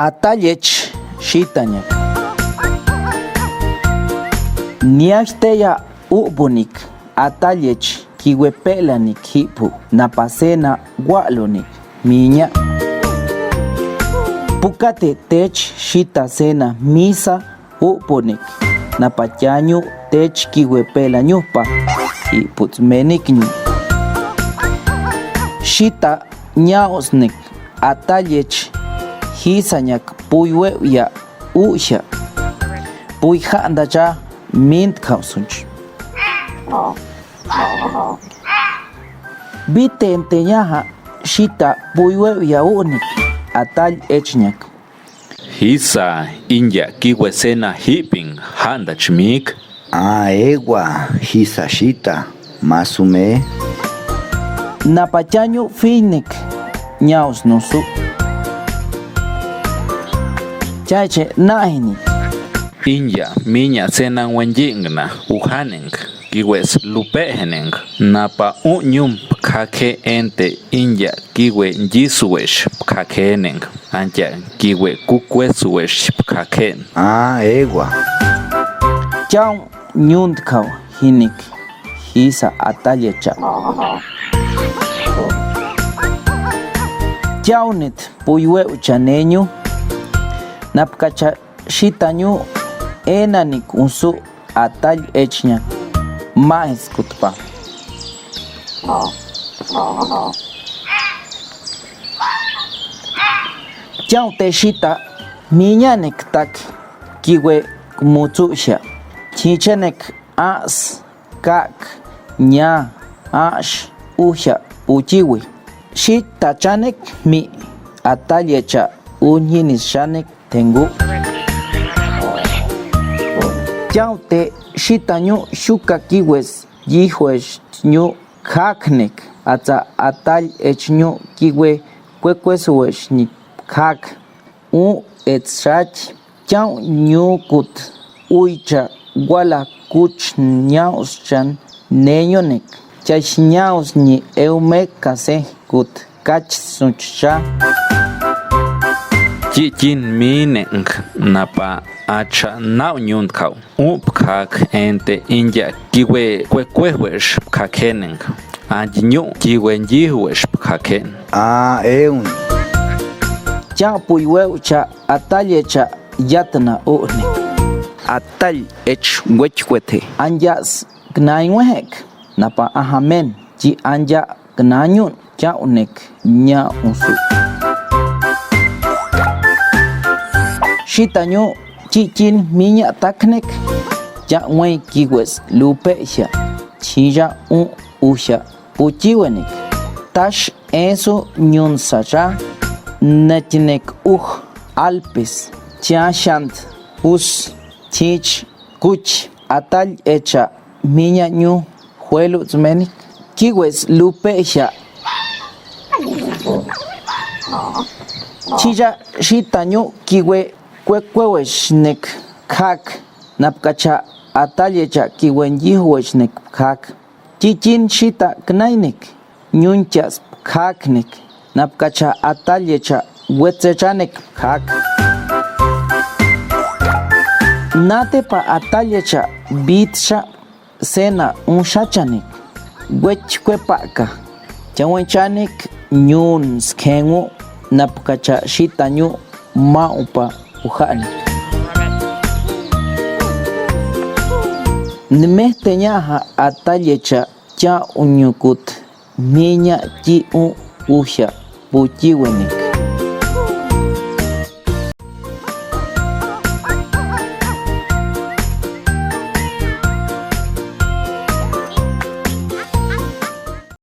Atallech shitañak. Niaxteya ubunik atallech kiwepelanik hipu napasena gualonik miña. Pukate tech shita sena misa ubunik napachañu tech kiwepela ñupa iputzmenik ñu. Shita ñaosnik atallech hisañak puyweya usha puyjandacha mint kausunch. Bitenteñaja shita puyweya unik atall echñak. Hisa inya kiwesena hiping handachmik. Ewa hisa shita masume. Napachañu finik ñaos nusu. Chache nahini. Inya miña senan wenjingna uhaneng kiwes lupeheneng napa unyum kake ente inya kiwe njisuwesh kakeneng anja kiwe kukwesuwesh kaken. Ewa. Chau ñundkaw hinik hisa atallecha. Chaunit puywe chaneñu napkacha shitañu enanik unsu atall echñak maes kutpa. Chau te shita miñanek tak kiwe mutsusha chichenek as kak ña ash usha uchiwi shita chanek mi atallecha uñinis shanek tengu. Chau te shitañu shuka kiwes yihuesh ñu kaknek atza atall echñu kiwe kwekwesuwesh ni kak u etshach chau ñukut uycha wala kuch ñaos chan neñonek chash ñaos ni eume kase kut kach suncha. Chichin mineng napa acha nau nyundkaw upkak ente inya kiwe kwekwewesh kakeneng anjinyu kiwe njihuwesh kaken. Eun. Chau puyweucha atallecha yatna uhni atall ech wechwete anjas gnayuhek napa ahamen chi anja gnayun chaunek nya unsu. Shitañu chichin miña taknek chaway kiwes lupecha chilla usha puchiwenik tash eso ñun sacha netnek alpes chashant us chich kuch atall echa miña ñu juelu tzmenik kiwes lupecha chilla shitañu kiwe kwekwewesh kak napkacha atallecha kiwenyihuwesh kak chichin shita knainik ñunchas kaknik napkacha atallecha wetsechanek kak natepa atallecha bitsha sena unshachanik wechkwepaka chawenchanik ñun skhengu napkacha shitañu maupa ujani. Nimesteñaja atallecha cha uñukut miña chi usha puchiwenik